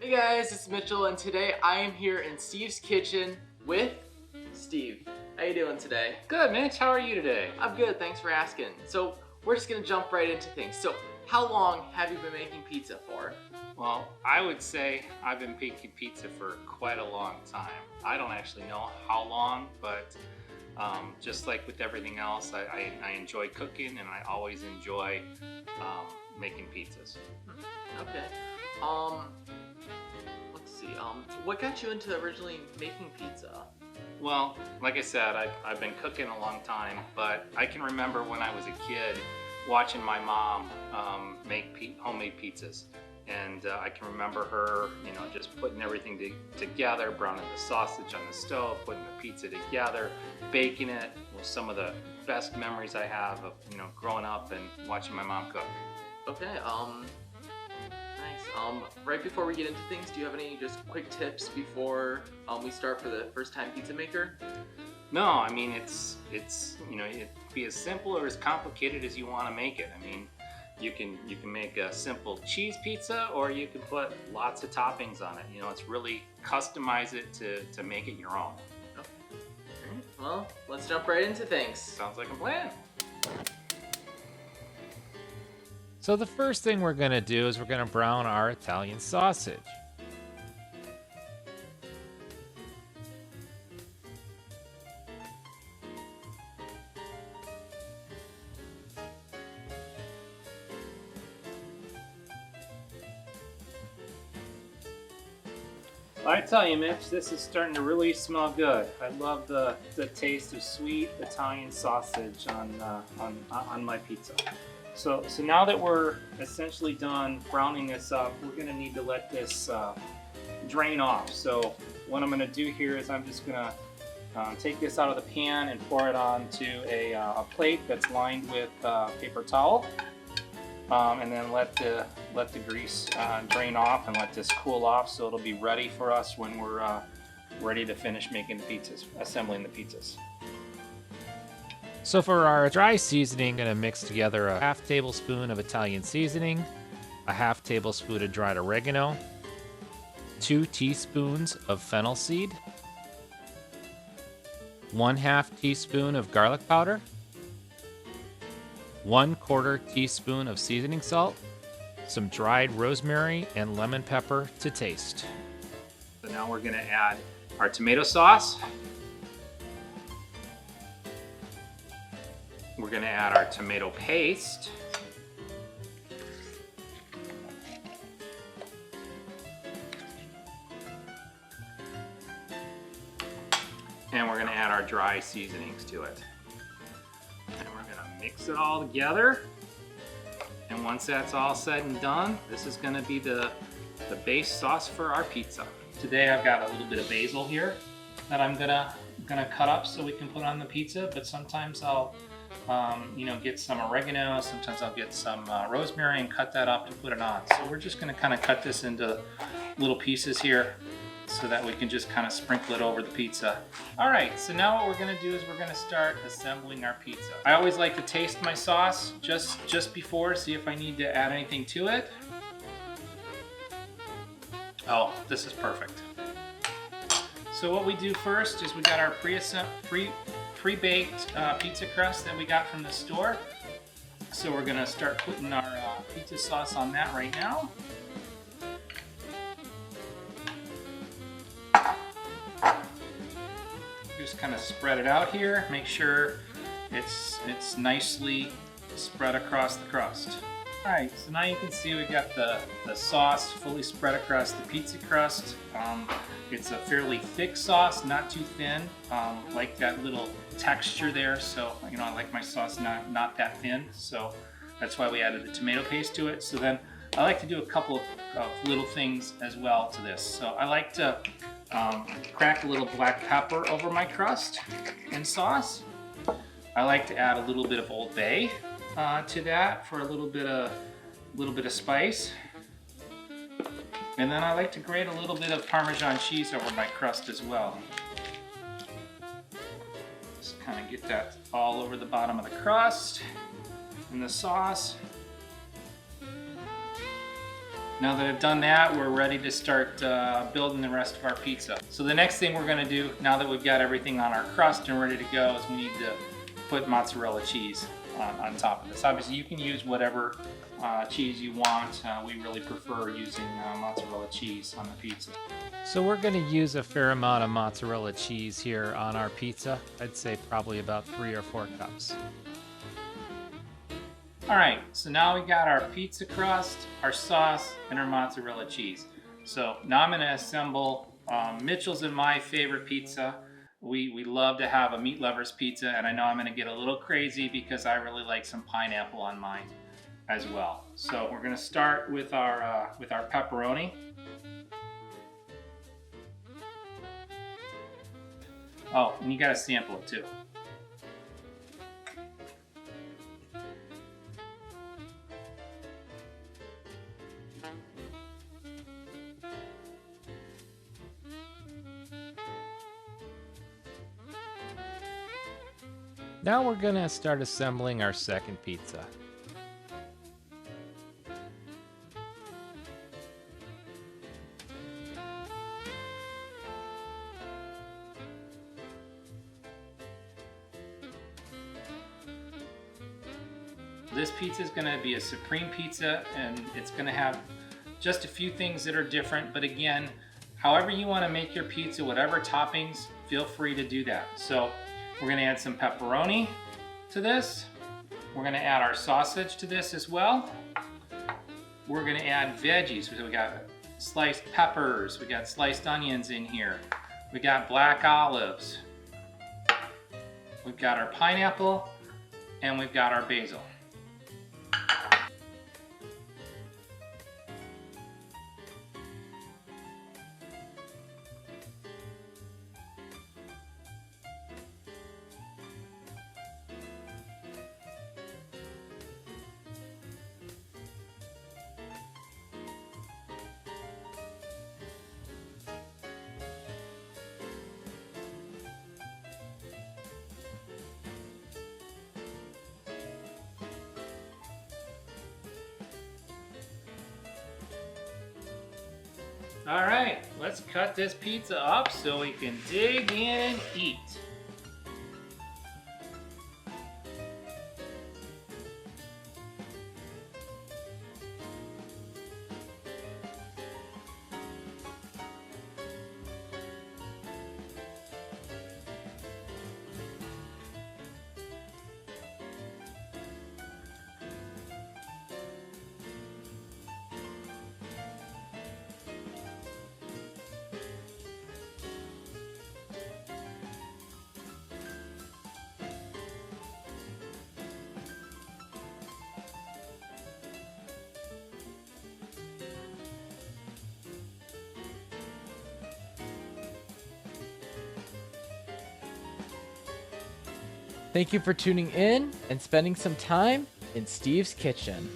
Hey guys, it's Mitchell, and today I am here in Steve's kitchen with Steve. How you doing today? Good, Mitch. How are you today? I'm good, thanks for asking. So we're just gonna jump right into things. So how long have you been making pizza for? Well, I would say I've been baking pizza for quite a long time. I don't actually know how long, but just like with everything else, I enjoy cooking and I always enjoy making pizzas. Okay. Let's see. What got you into originally making pizza? Well, like I said, I've been cooking a long time, but I can remember when I was a kid watching my mom make homemade pizzas. And I can remember her, just putting everything together, browning the sausage on the stove, putting the pizza together, baking it. Was some of the best memories I have of, growing up and watching my mom cook. Okay. Nice. Right before we get into things, do you have any just quick tips before we start for the first time pizza maker? No, I mean, it's it can be as simple or as complicated as you want to make it. I mean, you can make a simple cheese pizza, or you can put lots of toppings on it. It's really customize it to make it your own. Okay. All right. Well, let's jump right into things. Sounds like a plan. So the first thing we're going to do is we're going to brown our Italian sausage. I tell you, Mitch, this is starting to really smell good. I love the taste of sweet Italian sausage on my pizza. So now that we're essentially done browning this up, we're going to need to let this drain off. So what I'm going to do here is I'm just going to take this out of the pan and pour it onto a plate that's lined with paper towel, and then let the grease drain off and let this cool off, so it'll be ready for us when we're ready to finish making the pizzas, assembling the pizzas. So for our dry seasoning, I'm going to mix together a half tablespoon of Italian seasoning, a half tablespoon of dried oregano, 2 teaspoons of fennel seed, 1/2 teaspoon of garlic powder, 1/4 teaspoon of seasoning salt, some dried rosemary and lemon pepper to taste. So now we're going to add our tomato sauce. We're going to add our tomato paste. And we're going to add our dry seasonings to it. And we're going to mix it all together. And once that's all said and done, this is going to be the base sauce for our pizza. Today I've got a little bit of basil here that I'm gonna cut up so we can put on the pizza. But sometimes I'll get some oregano. Sometimes I'll get some rosemary and cut that up to put it on. So we're just gonna kind of cut this into little pieces here, so that we can just kind of sprinkle it over the pizza. All right, so now what we're gonna do is we're gonna start assembling our pizza. I always like to taste my sauce just before, see if I need to add anything to it. Oh, this is perfect. So what we do first is we got our pre-baked pizza crust that we got from the store. So we're gonna start putting our pizza sauce on that right now. Just kind of spread it out here. Make sure it's nicely spread across the crust. All right, so now you can see we got the sauce fully spread across the pizza crust. It's a fairly thick sauce, not too thin. Like that little texture there. So I like my sauce not that thin. So that's why we added the tomato paste to it. So then I like to do a couple of little things as well to this. So I like to crack a little black pepper over my crust and sauce. I like to add a little bit of Old Bay to that for a little bit of spice. And then I like to grate a little bit of Parmesan cheese over my crust as well. Just kind of get that all over the bottom of the crust and the sauce. Now that I've done that, we're ready to start building the rest of our pizza. So the next thing we're gonna do, now that we've got everything on our crust and ready to go, is we need to put mozzarella cheese on top of this. Obviously, you can use whatever cheese you want. We really prefer using mozzarella cheese on the pizza. So we're going to use a fair amount of mozzarella cheese here on our pizza. I'd say probably about 3 or 4 cups. All right, so now we got our pizza crust, our sauce, and our mozzarella cheese. So now I'm gonna assemble Mitchell's and my favorite pizza. We love to have a meat lover's pizza, and I know I'm gonna get a little crazy because I really like some pineapple on mine as well. So we're gonna start with our pepperoni. Oh, and you gotta sample it too. Now we're going to start assembling our second pizza. This pizza is going to be a supreme pizza, and it's going to have just a few things that are different, but again, however you want to make your pizza, whatever toppings, feel free to do that. So we're going to add some pepperoni to this. We're going to add our sausage to this as well. We're going to add veggies. So we got sliced peppers, we got sliced onions in here, we got black olives, we've got our pineapple, and we've got our basil. All right, let's cut this pizza up so we can dig in and eat. Thank you for tuning in and spending some time in Steve's kitchen.